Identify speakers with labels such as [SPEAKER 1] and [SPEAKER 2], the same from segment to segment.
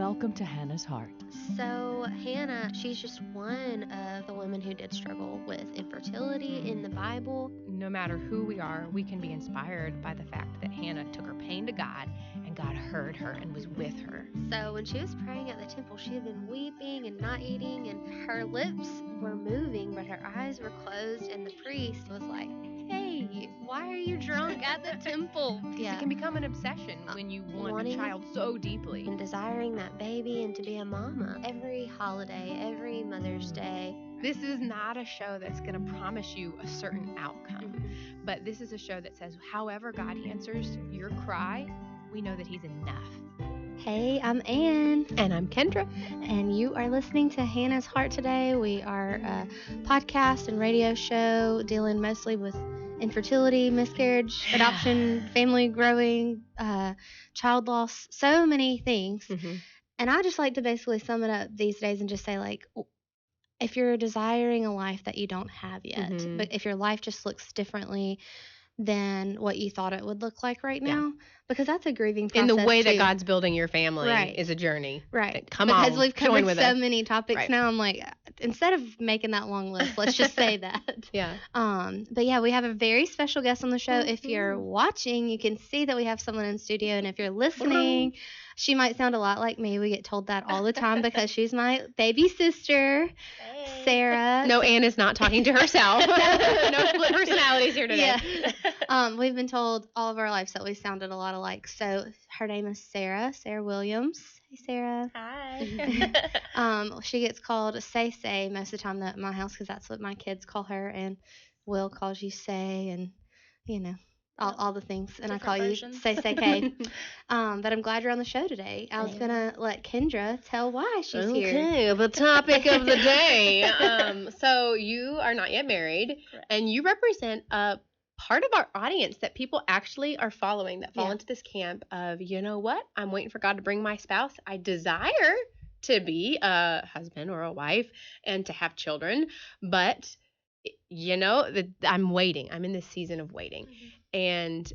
[SPEAKER 1] Welcome to Hannah's Heart.
[SPEAKER 2] So Hannah, she's just one of the women who did struggle with infertility in the Bible.
[SPEAKER 3] No matter who we are, we can be inspired by the fact that Hannah took her pain to God, and God heard her and was with her.
[SPEAKER 2] So when she was praying at the temple, she had been weeping and not eating, and her lips were moving, but her eyes were closed, and the priest was like, "Hey, why are you drunk at the temple?"
[SPEAKER 3] It can become an obsession when you want
[SPEAKER 2] wanting
[SPEAKER 3] a child so deeply.
[SPEAKER 2] and desiring that baby and to be a mama. Every holiday, every Mother's Day.
[SPEAKER 3] This is not a show that's going to promise you a certain outcome, but this is a show that says, however God answers your cry, we know that He's enough.
[SPEAKER 2] Hey, I'm Ann.
[SPEAKER 3] And I'm Kendra.
[SPEAKER 2] And you are listening to Hannah's Heart today. We are a podcast and radio show dealing mostly with infertility, miscarriage, adoption, family growing, child loss, so many things. And I just like to basically sum it up these days and just say, like, if you're desiring a life that you don't have yet, but if your life just looks differently than what you thought it would look like right now, because that's a grieving process.
[SPEAKER 3] In the way that
[SPEAKER 2] too.
[SPEAKER 3] God's building your family
[SPEAKER 2] Right.
[SPEAKER 3] is a journey.
[SPEAKER 2] Right.
[SPEAKER 3] Come on,
[SPEAKER 2] because we've
[SPEAKER 3] join
[SPEAKER 2] covered
[SPEAKER 3] with
[SPEAKER 2] so
[SPEAKER 3] us.
[SPEAKER 2] many topics
[SPEAKER 3] Right.
[SPEAKER 2] now, I'm like, instead of making that long list, let's just say that.
[SPEAKER 3] Yeah.
[SPEAKER 2] But yeah, we have a very special guest on the show. If you're watching, you can see that we have someone in studio, and if you're listening, she might sound a lot like me. We get told that all the time because she's my baby sister, Sarah.
[SPEAKER 3] No, Ann is not talking to herself. No split personalities here today.
[SPEAKER 2] Yeah. We've been told all of our lives that we sounded a lot alike. So her name is Sarah Williams. Hey, Sarah.
[SPEAKER 4] Hi.
[SPEAKER 2] She gets called Say most of the time at my house because that's what my kids call her, and Will calls you Say, and you know all the things, and I call
[SPEAKER 4] versions.
[SPEAKER 2] you Say K. But I'm glad you're on the show today. I was gonna let Kendra tell why she's here.
[SPEAKER 3] Okay, the topic of the day. So you are not yet married,
[SPEAKER 4] Correct.
[SPEAKER 3] and you represent a part of our audience that people actually are following, that fall into this camp of, you know what, I'm waiting for God to bring my spouse. I desire to be a husband or a wife and to have children, but you know that I'm waiting. I'm in this season of waiting. And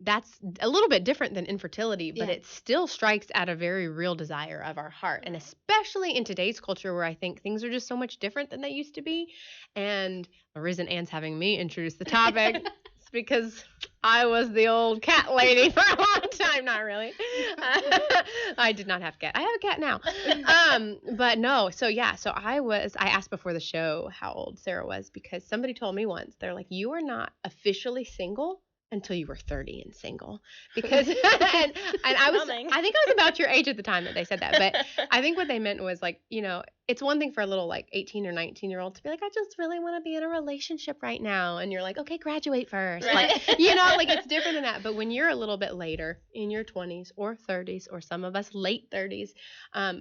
[SPEAKER 3] that's a little bit different than infertility, but it still strikes at a very real desire of our heart. And especially in today's culture where I think things are just so much different than they used to be. And the reason Anne's having me introduce the topic is because I was the old cat lady for a long time. Not really. I did not have a cat. I have a cat now. But no. So yeah. So I asked before the show how old Sarah was because somebody told me once, they're like, you are not officially single until you were 30 and single, because and I think I was about your age at the time that they said that, but I think what they meant was like, you know, it's one thing for a little like 18 or 19-year-old to be like, I just really want to be in a relationship right now, and you're like, okay, graduate first, like, you know, like it's different than that. But when you're a little bit later in your 20s or 30s, or some of us late 30s,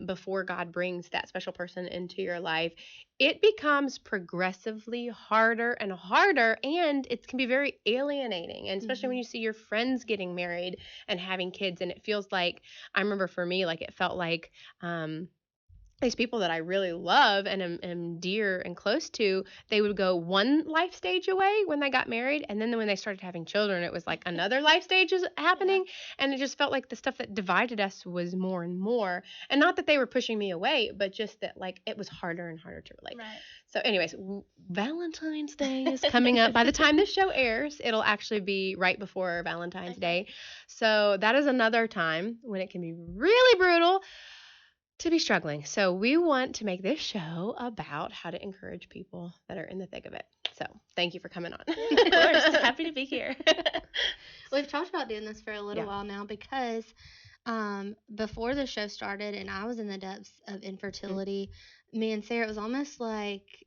[SPEAKER 3] before God brings that special person into your life, it becomes progressively harder and harder, and it can be very alienating, and especially when you see your friends getting married and having kids, and it feels like, I remember for me, like it felt like these people that I really love and am dear and close to, they would go one life stage away when they got married, and then when they started having children, it was like another life stage is happening, and it just felt like the stuff that divided us was more and more, and not that they were pushing me away, but just that like it was harder and harder to relate.
[SPEAKER 4] Right.
[SPEAKER 3] So anyways, Valentine's Day is coming up. By the time this show airs, it'll actually be right before Valentine's Day. So that is another time when it can be really brutal to be struggling. So we want to make this show about how to encourage people that are in the thick of it. So thank you for coming on.
[SPEAKER 4] Of course. Happy to be here.
[SPEAKER 2] We've talked about doing this for a little while now because before the show started and I was in the depths of infertility, me and Sarah, it was almost like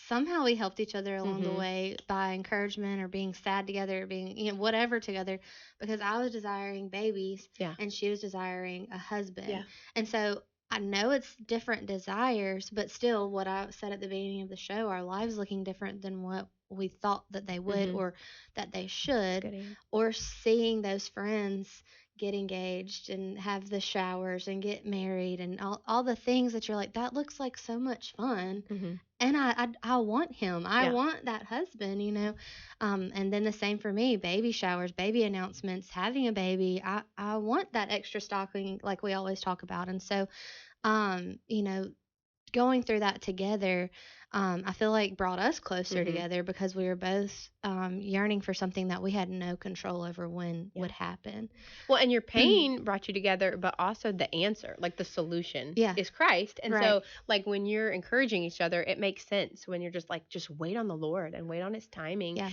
[SPEAKER 2] somehow we helped each other along the way by encouragement or being sad together, or being, you know, whatever together, because I was desiring babies and she was desiring a husband. And so I know it's different desires, but still what I said at the beginning of the show, our lives looking different than what we thought that they would or that they should, or seeing those friends get engaged and have the showers and get married and all the things that you're like, that looks like so much fun.
[SPEAKER 3] Mm-hmm.
[SPEAKER 2] And I want him. I
[SPEAKER 3] Yeah.
[SPEAKER 2] want that husband, you know. And then the same for me, baby showers, baby announcements, having a baby. I want that extra stocking like we always talk about. And so, you know, going through that together, I feel like brought us closer
[SPEAKER 3] Mm-hmm.
[SPEAKER 2] together because we were both yearning for something that we had no control over when
[SPEAKER 3] Yeah.
[SPEAKER 2] would happen.
[SPEAKER 3] Well, and your pain brought you together, but also the answer, like the solution,
[SPEAKER 2] Yeah.
[SPEAKER 3] is Christ. And
[SPEAKER 2] Right.
[SPEAKER 3] so, like, when you're encouraging each other, it makes sense when you're just like, just wait on the Lord and wait on His timing.
[SPEAKER 2] Yeah.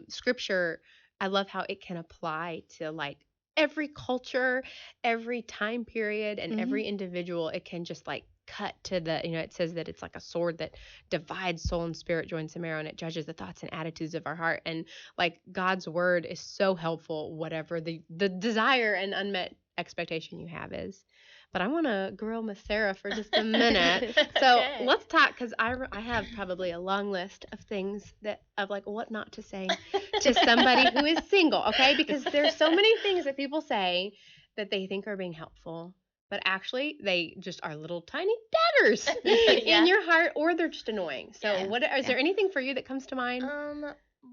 [SPEAKER 3] Scripture, I love how it can apply to like every culture, every time period, and
[SPEAKER 2] Mhm.
[SPEAKER 3] every individual. It can just like cut to the, it says that it's like a sword that divides soul and spirit, joints and marrow, and it judges the thoughts and attitudes of our heart. And like God's word is so helpful, whatever the desire and unmet expectation you have is. But I want to grill Miss Sarah for just a minute. So
[SPEAKER 4] Okay.
[SPEAKER 3] let's talk, because I have probably a long list of things of like what not to say to somebody who is single, okay? Because there's so many things that people say that they think are being helpful, but actually they just are little tiny daggers
[SPEAKER 4] Yeah.
[SPEAKER 3] in your heart, or they're just annoying. So
[SPEAKER 4] Yeah.
[SPEAKER 3] is there anything for you that comes to mind?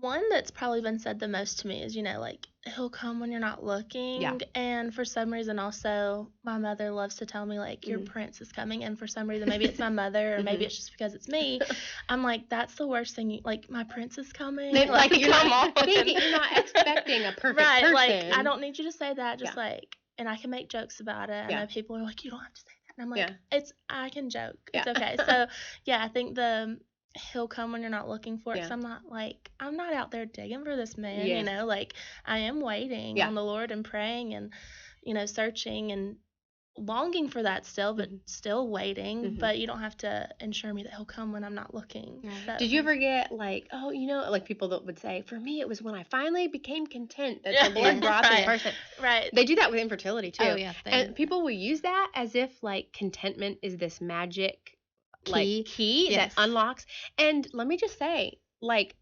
[SPEAKER 4] One that's probably been said the most to me is, like, he'll come when you're not looking.
[SPEAKER 3] Yeah.
[SPEAKER 4] And for some reason also, my mother loves to tell me, like, your
[SPEAKER 3] Mhm.
[SPEAKER 4] prince is coming. And for some reason, maybe it's my mother or maybe
[SPEAKER 3] Mhm.
[SPEAKER 4] it's just because it's me. I'm like, that's the worst thing. Like, my prince is coming.
[SPEAKER 3] Like you're
[SPEAKER 4] come
[SPEAKER 3] not
[SPEAKER 4] on.
[SPEAKER 3] thinking, you're not expecting a perfect
[SPEAKER 4] Right,
[SPEAKER 3] person.
[SPEAKER 4] like, I don't need you to say that. Just
[SPEAKER 3] Yeah.
[SPEAKER 4] like, and I can make jokes about it. I
[SPEAKER 3] Yeah.
[SPEAKER 4] know people are like, you don't have to say that. And I'm like,
[SPEAKER 3] Yeah.
[SPEAKER 4] I can joke.
[SPEAKER 3] Yeah.
[SPEAKER 4] It's okay. So, yeah, I think he'll come when you're not looking for it.
[SPEAKER 3] Yeah.
[SPEAKER 4] 'Cause I'm not out there digging for this man,
[SPEAKER 3] Yes.
[SPEAKER 4] like, I am waiting
[SPEAKER 3] Yeah.
[SPEAKER 4] on the Lord and praying and, searching and longing for that still, but still waiting.
[SPEAKER 3] Mhm.
[SPEAKER 4] But you don't have to ensure me that he'll come when I'm not looking.
[SPEAKER 2] Right.
[SPEAKER 4] So,
[SPEAKER 3] Did you ever get like, oh, like people that would say, for me, it was when I finally became content that
[SPEAKER 4] Yeah.
[SPEAKER 3] the Lord brought this
[SPEAKER 4] Right.
[SPEAKER 3] person.
[SPEAKER 4] Right.
[SPEAKER 3] They do that with infertility too.
[SPEAKER 2] Oh yeah.
[SPEAKER 3] And people will use that as if like contentment is this magic like key
[SPEAKER 2] Yes.
[SPEAKER 3] that unlocks. And let me just say, like,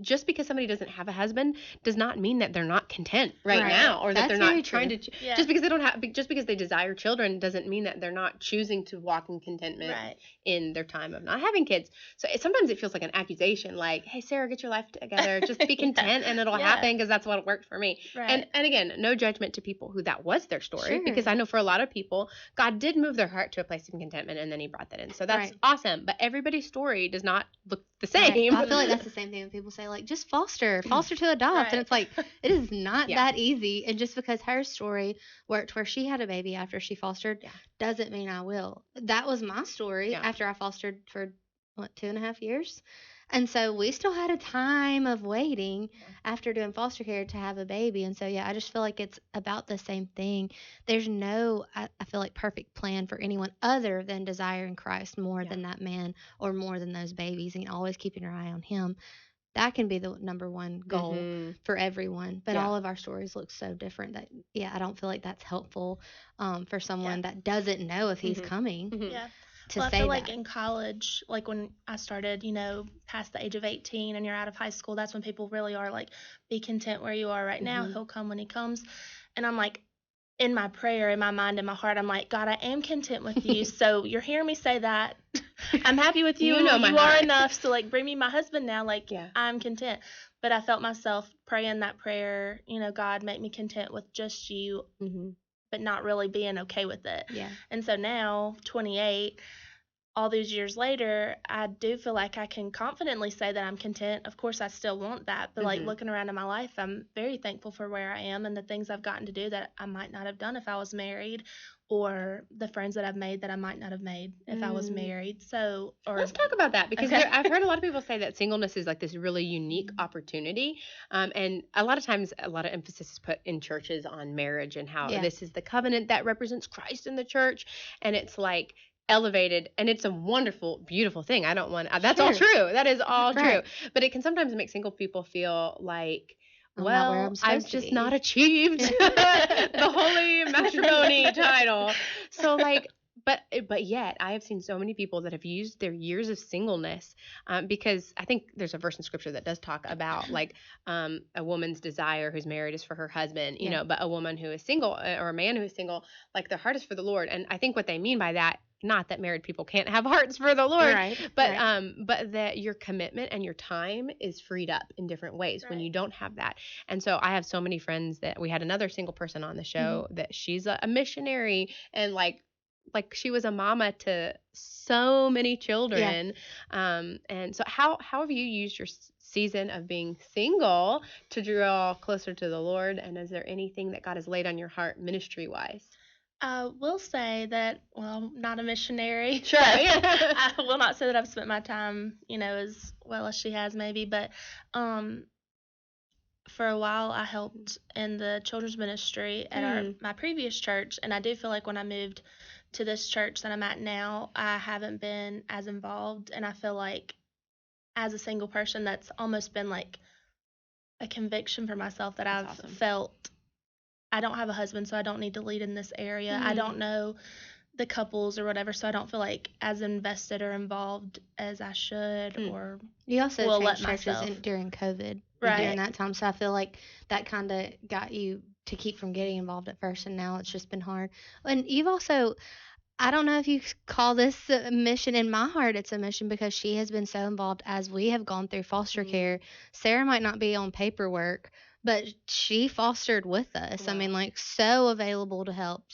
[SPEAKER 3] just because somebody doesn't have a husband does not mean that they're not content right
[SPEAKER 2] Right.
[SPEAKER 3] now, or that
[SPEAKER 2] That's
[SPEAKER 3] they're
[SPEAKER 2] very
[SPEAKER 3] not trying
[SPEAKER 2] true.
[SPEAKER 3] to
[SPEAKER 4] Yeah.
[SPEAKER 3] just because they don't have just because they desire children doesn't mean that they're not choosing to walk in contentment
[SPEAKER 4] Right.
[SPEAKER 3] in their time of not having kids. So sometimes it feels like an accusation, like, hey Sarah, get your life together, just be
[SPEAKER 4] Yeah.
[SPEAKER 3] content and it'll
[SPEAKER 4] Yeah.
[SPEAKER 3] happen because that's what worked for me.
[SPEAKER 4] Right.
[SPEAKER 3] And again, no judgment to people who that was their story,
[SPEAKER 2] Sure.
[SPEAKER 3] because I know for a lot of people God did move their heart to a place of contentment and then He brought that in. So that's
[SPEAKER 2] Right.
[SPEAKER 3] awesome, but everybody's story does not look the
[SPEAKER 2] Right.
[SPEAKER 3] same.
[SPEAKER 2] I feel like that's the same thing when people say like just foster to adopt,
[SPEAKER 4] Right.
[SPEAKER 2] and it's like it is not
[SPEAKER 3] Yeah.
[SPEAKER 2] that easy. And just because her story worked where she had a baby after she fostered
[SPEAKER 3] Yeah.
[SPEAKER 2] doesn't mean I will. That was my story
[SPEAKER 3] Yeah.
[SPEAKER 2] after I fostered for 2.5 years, and so we still had a time of waiting after doing foster care to have a baby. And so yeah, I just feel like it's about the same thing. There's no I feel like perfect plan for anyone other than desiring Christ more
[SPEAKER 3] Yeah.
[SPEAKER 2] than that man or more than those babies, and always keeping your eye on him. That can be the number one goal
[SPEAKER 3] Mhm.
[SPEAKER 2] for everyone, but
[SPEAKER 3] Yeah.
[SPEAKER 2] all of our stories look so different that I don't feel like that's helpful for someone that doesn't know if he's
[SPEAKER 3] Mhm.
[SPEAKER 2] coming
[SPEAKER 3] Mhm.
[SPEAKER 4] Yeah.
[SPEAKER 2] to
[SPEAKER 4] Well, I
[SPEAKER 2] say
[SPEAKER 4] feel
[SPEAKER 2] that.
[SPEAKER 4] like in college, like when I started, past the age of 18 and you're out of high school, that's when people really are like, be content where you are right now.
[SPEAKER 3] Mhm.
[SPEAKER 4] He'll come when he comes. And I'm like, in my prayer, in my mind, in my heart, I'm like, God, I am content with you. So you're hearing me say that. I'm happy with you.
[SPEAKER 3] You know my
[SPEAKER 4] you are
[SPEAKER 3] heart.
[SPEAKER 4] enough. So like, bring me my husband now. Like,
[SPEAKER 3] Yeah.
[SPEAKER 4] I'm content. But I felt myself praying that prayer, God, make me content with just you,
[SPEAKER 3] Mhm.
[SPEAKER 4] but not really being okay with it.
[SPEAKER 2] Yeah.
[SPEAKER 4] And so now, 28, all these years later, I do feel like I can confidently say that I'm content. Of course, I still want that, but like
[SPEAKER 3] Mhm.
[SPEAKER 4] looking around in my life, I'm very thankful for where I am and the things I've gotten to do that I might not have done if I was married, or the friends that I've made that I might not have made if I was married. So,
[SPEAKER 3] Let's talk about that, because
[SPEAKER 4] Okay.
[SPEAKER 3] I've heard a lot of people say that singleness is like this really unique opportunity. And a lot of times, a lot of emphasis is put in churches on marriage and how
[SPEAKER 2] Yeah.
[SPEAKER 3] this is the covenant that represents Christ in the church. And it's like elevated, and it's a wonderful, beautiful thing. I don't want, that's all
[SPEAKER 2] Sure.
[SPEAKER 3] true. That is all
[SPEAKER 2] Right.
[SPEAKER 3] true. But it can sometimes make single people feel like,
[SPEAKER 2] I'm not where I'm
[SPEAKER 3] I've
[SPEAKER 2] supposed to
[SPEAKER 3] just
[SPEAKER 2] be.
[SPEAKER 3] not achieved the holy matrimony title. So like, But yet I have seen so many people that have used their years of singleness, because I think there's a verse in scripture that does talk about like a woman's desire who's married is for her husband, but a woman who is single, or a man who is single, like their heart is for the Lord. And I think what they mean by that, not that married people can't have hearts for the Lord, but that your commitment and your time is freed up in different ways when you don't have that. And so I have so many friends that we had another single person on the show that she's a missionary, and like she was a mama to so many children. And so how have you used your season of being single to draw closer to the Lord? And is there anything that God has laid on your heart ministry wise?
[SPEAKER 4] I will say that, well, I'm not a missionary.
[SPEAKER 3] Sure.
[SPEAKER 4] I will not say that I've spent my time, as well as she has maybe, but for a while I helped in the children's ministry at my previous church, and I do feel like when I moved to this church that I'm at now, I haven't been as involved, and I feel like as a single person that's almost been like a conviction for myself that I've felt I don't have a husband, so I don't need to lead in this area. I don't know the couples or whatever, so I don't feel like as invested or involved as I should. Or
[SPEAKER 2] you also
[SPEAKER 4] will
[SPEAKER 2] changed
[SPEAKER 4] let
[SPEAKER 2] churches
[SPEAKER 4] myself.
[SPEAKER 2] during COVID,
[SPEAKER 4] Right.
[SPEAKER 2] during that time. So I feel like that kind of got you to keep from getting involved at first, and now it's just been hard. And you've also, I don't know if you call this a mission. In my heart, it's a mission because she has been so involved as we have gone through foster care. Sarah might not be on paperwork, but she fostered with us.
[SPEAKER 3] Wow.
[SPEAKER 2] I mean, like, so available to help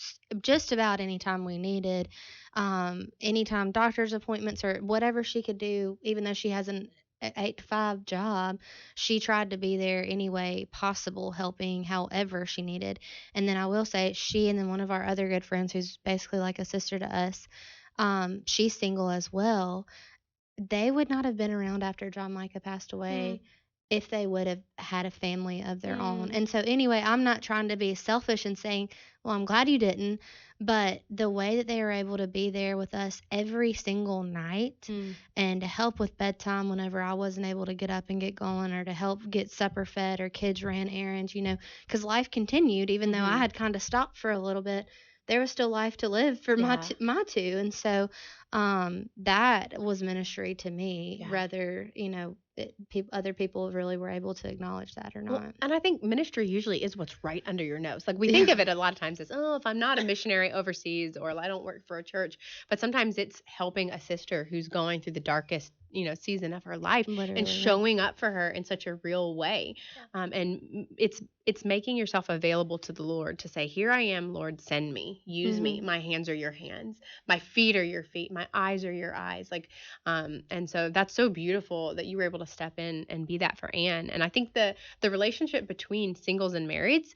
[SPEAKER 2] just about anytime we needed. Anytime doctor's appointments or whatever she could do, even though she has an 8 to 5 job, she tried to be there any way possible, helping however she needed. And then I will say, she and then one of our other good friends, who's basically like a sister to us, she's single as well. They would not have been around after John Micah passed away if they would have had a family of their own. And so anyway, I'm not trying to be selfish and saying, well, I'm glad you didn't, but the way that they were able to be there with us every single night and to help with bedtime whenever I wasn't able to get up and get going, or to help get supper fed, or kids ran errands, because life continued. Even though I had kind of stopped for a little bit, there was still life to live for my two. And so that was ministry to me, whether, other people really were able to acknowledge that or not.
[SPEAKER 3] Well, and I think ministry usually is what's right under your nose. Like, we think of it a lot of times as, oh, if I'm not a missionary overseas, or I don't work for a church, but sometimes it's helping a sister who's going through the darkest season of her life,
[SPEAKER 2] Literally,
[SPEAKER 3] and showing up for her in such a real way. And it's making yourself available to the Lord to say, here I am, Lord, send me, use me. My hands are your hands, my feet are your feet, my eyes are your eyes. Like, and so that's so beautiful that you were able to step in and be that for Anne. And I think the relationship between singles and marrieds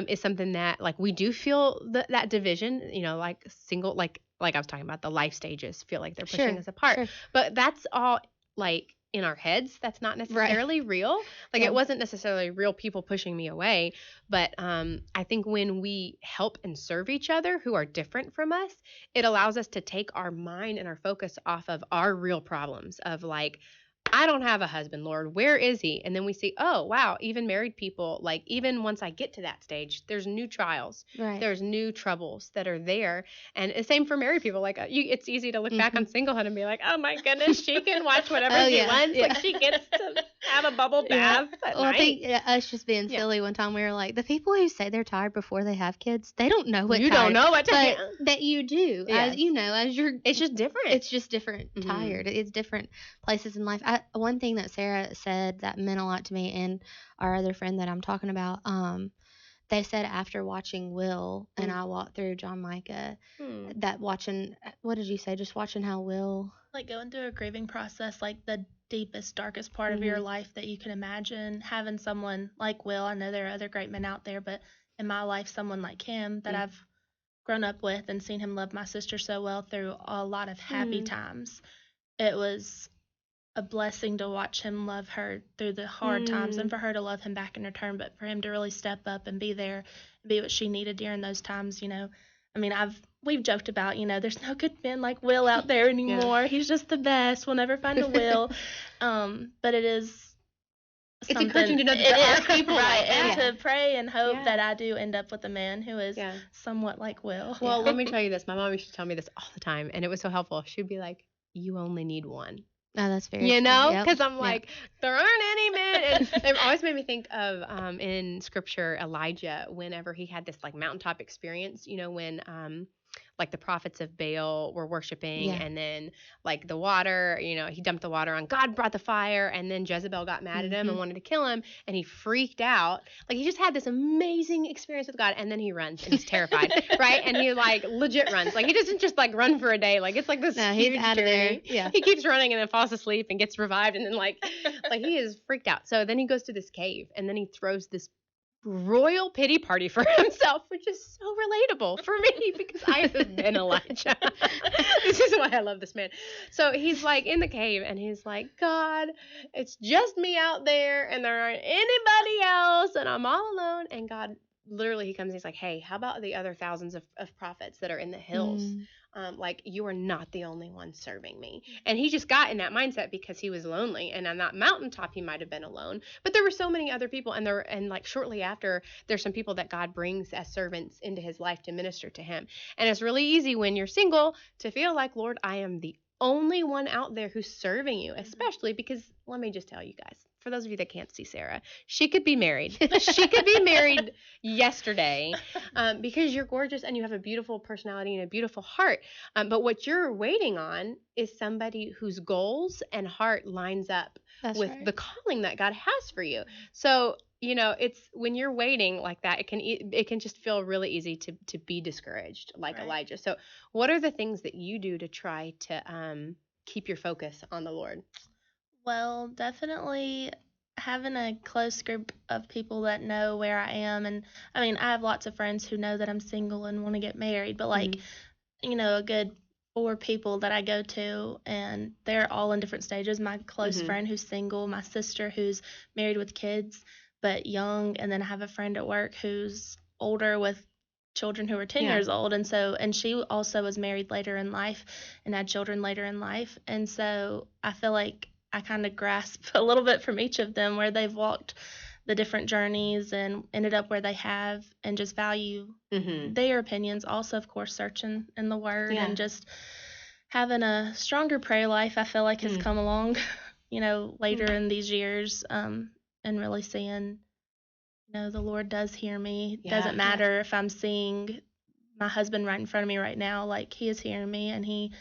[SPEAKER 3] is something that, like, we do feel that division, like single, like I was talking about, the life stages feel like they're pushing us apart. But that's all like in our heads. That's not necessarily real. Like, it wasn't necessarily real people pushing me away. But I think when we help and serve each other who are different from us, it allows us to take our mind and our focus off of our real problems of, like, I don't have a husband, Lord, where is he? And then we see, oh, wow, even married people, like, even once I get to that stage, there's new trials, there's new troubles that are there. And the same for married people. Like, it's easy to look back on singlehood and be like, oh my goodness, she can watch whatever she wants. Like, she gets to have a bubble bath at night.
[SPEAKER 2] I think us just being silly one time, we were like, the people who say they're tired before they have kids, they don't know what
[SPEAKER 3] you don't know what
[SPEAKER 2] but that you do.
[SPEAKER 3] Yes.
[SPEAKER 2] As you're,
[SPEAKER 3] it's just different.
[SPEAKER 2] It's just different. Tired. It's different places in life. One thing that Sarah said that meant a lot to me, and our other friend that I'm talking about, they said after watching Will and I walked through John Micah, that watching, what did you say? Just watching how Will,
[SPEAKER 4] like, going through a grieving process, like the deepest, darkest part of your life that you can imagine, having someone like Will. I know there are other great men out there, but in my life, someone like him that I've grown up with and seen him love my sister so well through a lot of happy times. It was a blessing to watch him love her through the hard times, and for her to love him back in return, but for him to really step up and be there and be what she needed during those times. I mean, we've joked about, there's no good men like Will out there anymore. He's just the best. We'll never find a Will. But it is
[SPEAKER 3] it's encouraging to know that there are people
[SPEAKER 4] right,
[SPEAKER 3] and
[SPEAKER 4] to pray and hope that I do end up with a man who is somewhat like Will.
[SPEAKER 3] Well, let me tell you this. My mom used to tell me this all the time, and it was so helpful. She'd be like, "You only need one."
[SPEAKER 2] Oh, that's very
[SPEAKER 3] You
[SPEAKER 2] true.
[SPEAKER 3] know,
[SPEAKER 2] Yep.
[SPEAKER 3] because I'm like, there aren't any men. And it always made me think of in Scripture Elijah, whenever he had this like mountaintop experience. You know, when like the prophets of Baal were worshiping, and then like the water, you know, he dumped the water on. God brought the fire, and then Jezebel got mad at him and wanted to kill him, and he freaked out. Like he just had this amazing experience with God, and then he runs and he's terrified, right? And he like legit runs. Like he doesn't just like run for a day. Like it's like this huge
[SPEAKER 2] out of there.
[SPEAKER 3] journey. Yeah. He keeps running and then falls asleep and gets revived, and then like he is freaked out. So then he goes to this cave, and then he throws this royal pity party for himself, which is so relatable for me because I have been Elijah. This is why I love this man. So he's like in the cave, and he's like, God, it's just me out there, and there aren't anybody else, and I'm all alone. And God literally, he comes and he's like, hey, how about the other thousands of prophets that are in the hills? Like, you are not the only one serving me. And he just got in that mindset because he was lonely. And on that mountaintop, he might have been alone. But there were so many other people. And like shortly after, there's some people that God brings as servants into his life to minister to him. And it's really easy when you're single to feel like, Lord, I am the only one out there who's serving you, especially because, let me just tell you guys, for those of you that can't see Sarah, she could be married. She could be married yesterday because you're gorgeous and you have a beautiful personality and a beautiful heart. But what you're waiting on is somebody whose goals and heart lines up with the calling that God has for you. So, you know, it's when you're waiting like that, it can just feel really easy to be discouraged, like Elijah. So what are the things that you do to try to keep your focus on the Lord?
[SPEAKER 4] Well, definitely having a close group of people that know where I am. And I mean, I have lots of friends who know that I'm single and want to get married, but like, you know, a good 4 people that I go to, and they're all in different stages. My close friend who's single, my sister who's married with kids, but young, and then I have a friend at work who's older with children who are 10 years old, and she also was married later in life and had children later in life. And so I feel like I kind of grasp a little bit from each of them where they've walked the different journeys and ended up where they have, and just value their opinions. Also, of course, searching in the Word and just having a stronger prayer life, I feel like has come along, you know, later in these years, and really seeing, you know, the Lord does hear me. It doesn't matter if I'm seeing my husband right in front of me right now, like he is hearing me, and he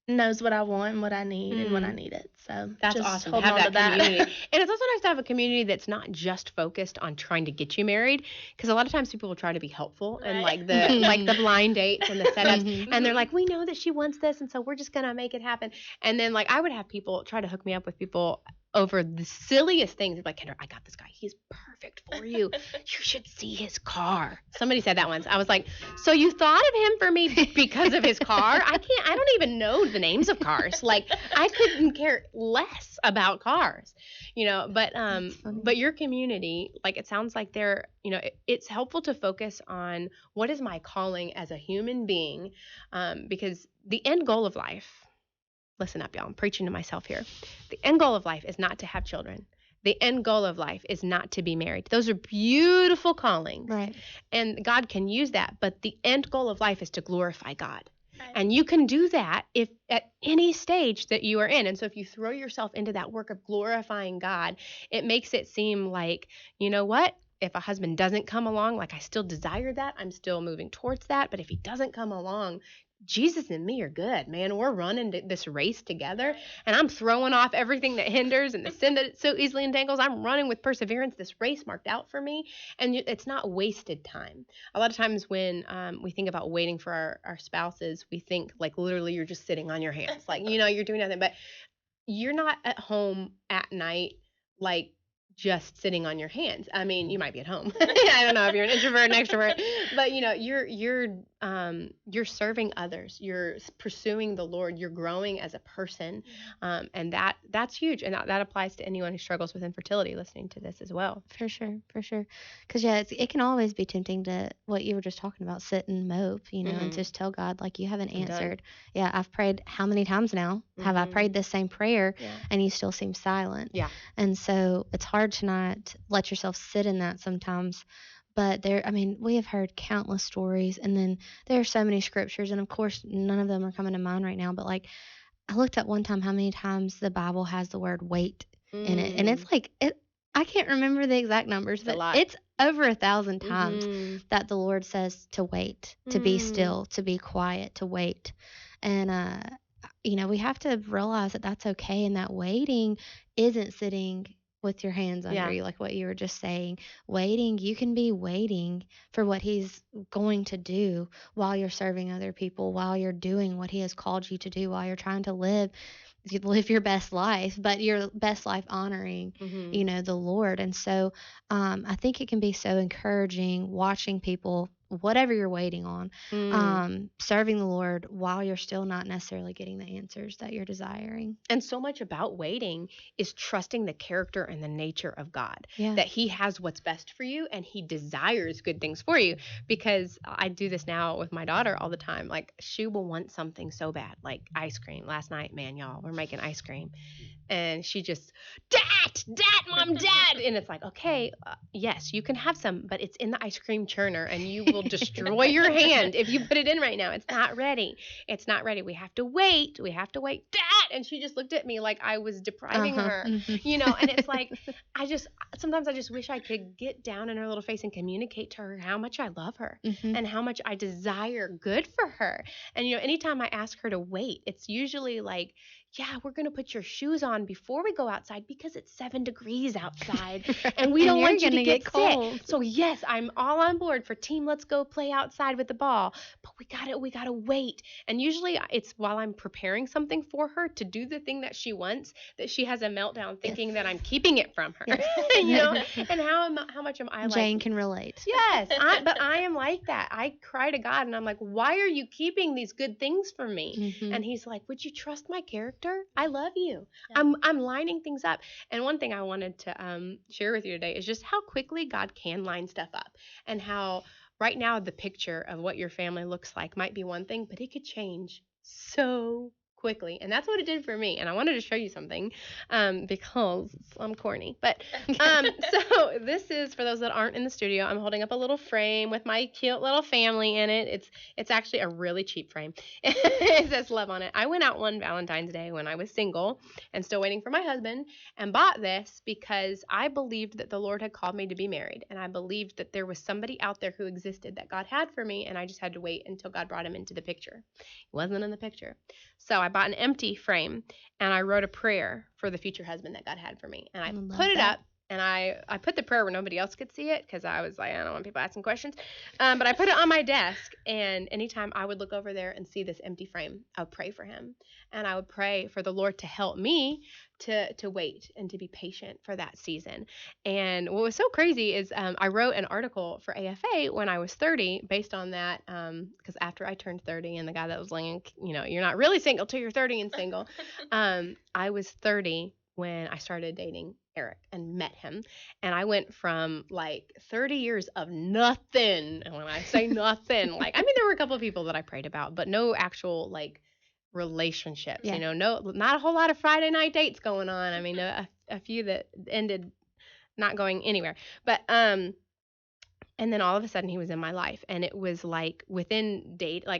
[SPEAKER 4] knows what I want and what I need and when I need it. So
[SPEAKER 3] that's
[SPEAKER 4] just
[SPEAKER 3] awesome to have that community. And it's also nice to have a community that's not just focused on trying to get you married, because a lot of times people will try to be helpful and like the blind dates and the setups, and they're like, we know that she wants this, and so we're just gonna make it happen. And then like I would have people try to hook me up with people over the silliest things. They're like, Kendra, I got this guy. He's perfect for you. You should see his car. Somebody said that once. I was like, so you thought of him for me because of his car? I don't even know the names of cars. Like I couldn't care less about cars, you know, but your community, like it sounds like they're, you know, it's helpful to focus on what is my calling as a human being, because the end goal of life, listen up, y'all, I'm preaching to myself here. The end goal of life is not to have children. The end goal of life is not to be married. Those are beautiful callings. Right. And God can use that, but the end goal of life is to glorify God. Right. And you can do that if at any stage that you are in. And so if you throw yourself into that work of glorifying God, it makes it seem like, you know what? If a husband doesn't come along, like I still desire that, I'm still moving towards that. But if he doesn't come along, Jesus and me are good, man. We're running this race together, and I'm throwing off everything that hinders and the sin that so easily entangles. I'm running with perseverance this race marked out for me, and it's not wasted time. A lot of times when we think about waiting for our spouses, we think like literally you're just sitting on your hands, like, you know, you're doing nothing, but you're not at home at night like just sitting on your hands. I mean, you might be at home. I don't know if you're an introvert, an extrovert, but you know, you're you're serving others, you're pursuing the Lord, you're growing as a person, and that's huge, and that applies to anyone who struggles with infertility listening to this as well.
[SPEAKER 2] For sure, for sure. Because yeah, it can always be tempting to what you were just talking about, sit and mope, and just tell God like you haven't answered. Yeah, I've prayed how many times now? Have I prayed this same prayer, and you still seem silent?
[SPEAKER 3] Yeah.
[SPEAKER 2] And so it's hard to not let yourself sit in that sometimes. But we have heard countless stories, and then there are so many scriptures, and of course, none of them are coming to mind right now. But like, I looked at one time how many times the Bible has the word wait in it, and it's like I can't remember the exact numbers, but it's over 1,000 times that the Lord says to wait, to be still, to be quiet, to wait. And we have to realize that that's okay, and that waiting isn't sitting with your hands under you, like what you were just saying. Waiting, you can be waiting for what He's going to do while you're serving other people, while you're doing what He has called you to do, while you're trying to live your best life, but your best life honoring, the Lord. And so I think it can be so encouraging watching people, whatever you're waiting on, serving the Lord while you're still not necessarily getting the answers that you're desiring.
[SPEAKER 3] And so much about waiting is trusting the character and the nature of God,
[SPEAKER 2] Yeah.
[SPEAKER 3] that He has what's best for you and He desires good things for you. Because I do this now with my daughter all the time. Like, she will want something so bad, like ice cream. Last night, man, y'all, we're making ice cream. And she just, Dad, Mom, Dad. And it's like, okay, yes, you can have some, but it's in the ice cream churner and you will destroy your hand if you put it in right now. It's not ready. It's not ready. We have to wait. Dad. And she just looked at me like I was depriving her, and it's like, sometimes I just wish I could get down in her little face and communicate to her how much I love her and how much I desire good for her. And, anytime I ask her to wait, it's usually like, yeah, we're going to put your shoes on before we go outside because it's 7 degrees outside and we don't want you to get cold. Sick. So yes, I'm all on board for team. Let's go play outside with the ball, but we got to wait. And usually it's while I'm preparing something for her to do the thing that she wants, that she has a meltdown thinking that I'm keeping it from her, and how much am I like?
[SPEAKER 2] Jane can relate.
[SPEAKER 3] Yes. But I am like that. I cry to God and I'm like, why are you keeping these good things from me? And He's like, would you trust my character? I love you. Yeah. I'm lining things up. And one thing I wanted to share with you today is just how quickly God can line stuff up, and how right now the picture of what your family looks like might be one thing, but it could change so quickly. And that's what it did for me. And I wanted to show you something because I'm corny. But so this is, for those that aren't in the studio, I'm holding up a little frame with my cute little family in it. It's actually a really cheap frame. It says love on it. I went out one Valentine's Day when I was single and still waiting for my husband, and bought this because I believed that the Lord had called me to be married. And I believed that there was somebody out there who existed that God had for me, and I just had to wait until God brought him into the picture. He wasn't in the picture. So I bought an empty frame and I wrote a prayer for the future husband that God had for me. And I put it up, and I put the prayer where nobody else could see it because I was like, I don't want people asking questions. But I put it on my desk, and anytime I would look over there and see this empty frame, I would pray for him. And I would pray for the Lord to help me to wait and to be patient for that season. And what was so crazy is I wrote an article for AFA when I was 30 based on that, because after I turned 30, and the guy that was like, you're not really single till you're 30 and single. I was 30 when I started dating Eric and met him. And I went from like 30 years of nothing. And when I say nothing, there were a couple of people that I prayed about, but no actual relationships, not a whole lot of Friday night dates going on. A few that ended not going anywhere, but and then all of a sudden he was in my life, and it was like within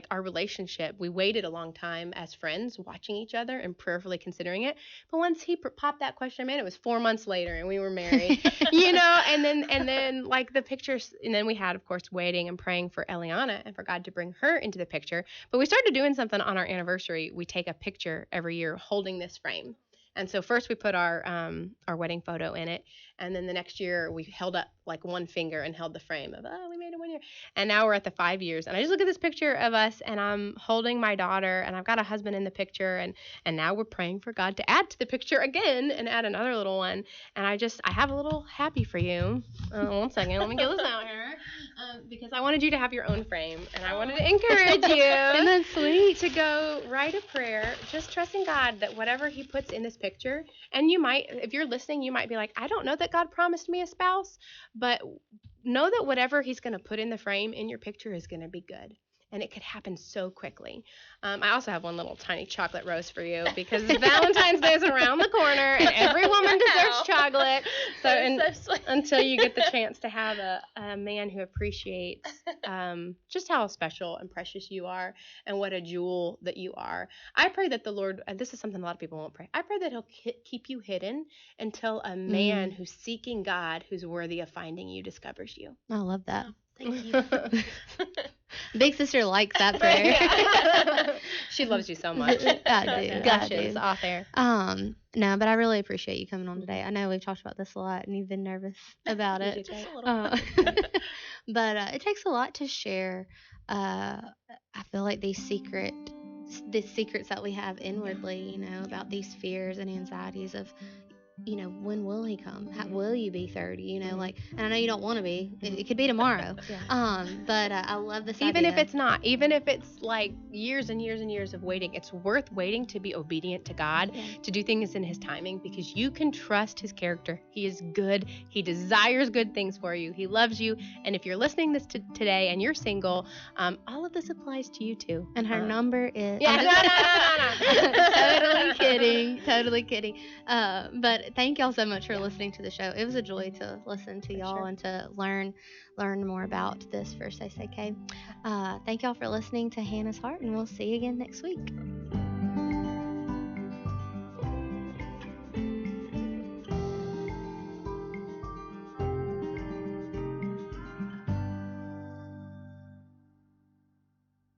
[SPEAKER 3] our relationship, we waited a long time as friends, watching each other and prayerfully considering it. But once he popped that question, man, it was 4 months later and we were married, and then like the pictures, and then we had, of course, waiting and praying for Eliana and for God to bring her into the picture. But we started doing something on our anniversary. We take a picture every year holding this frame. And so first we put our wedding photo in it, And then the next year we held up like one finger and held the frame of, oh, we made it 1 year. And now we're at the 5 years. And I just look at this picture of us, and I'm holding my daughter, and I've got a husband in the picture, and now we're praying for God to add to the picture again and add another little one. And I have a little happy for you. 1 second, let me get this out here. Because I wanted you to have your own frame, and I wanted to encourage you.
[SPEAKER 2] Isn't that sweet?
[SPEAKER 3] To go write a prayer, just trusting God that whatever he puts in this picture, and you might, if you're listening, you might be like, I don't know that God promised me a spouse, but know that whatever he's going to put in the frame in your picture is going to be good. And it could happen so quickly. I also have one little tiny chocolate rose for you because Valentine's Day is around the corner, and every woman deserves chocolate. So until you get the chance to have a man who appreciates just how special and precious you are and what a jewel that you are, I pray that the Lord, this is something a lot of people won't pray, I pray that he'll keep you hidden until a man who's seeking God, who's worthy of finding you, discovers you.
[SPEAKER 2] I love that.
[SPEAKER 4] Thank you.
[SPEAKER 2] Big sister likes that prayer.
[SPEAKER 3] She loves you so much.
[SPEAKER 2] I do.
[SPEAKER 3] Gushes off there.
[SPEAKER 2] No, but I really appreciate you coming on today. I know we've talked about this a lot, and you've been nervous about it.
[SPEAKER 4] Just a little.
[SPEAKER 2] But it takes a lot to share. I feel like these secrets that we have inwardly, about these fears and anxieties of, when will he come? How, will you be 30? And I know you don't want to be. It could be tomorrow.
[SPEAKER 3] Yeah.
[SPEAKER 2] But I love this
[SPEAKER 3] Even
[SPEAKER 2] idea.
[SPEAKER 3] if it's not, even if it's like years and years and years of waiting, it's worth waiting to be obedient to God, to do things in his timing, because you can trust his character. He is good. He desires good things for you. He loves you. And if you're listening this today and you're single, all of this applies to you too.
[SPEAKER 2] And her number is...
[SPEAKER 3] Yeah,
[SPEAKER 2] no. Totally kidding. But thank y'all so much for listening to the show. It was a joy to listen to y'all and to learn more about this First SAK. Thank y'all for listening to Hannah's Heart, and we'll see you again next week.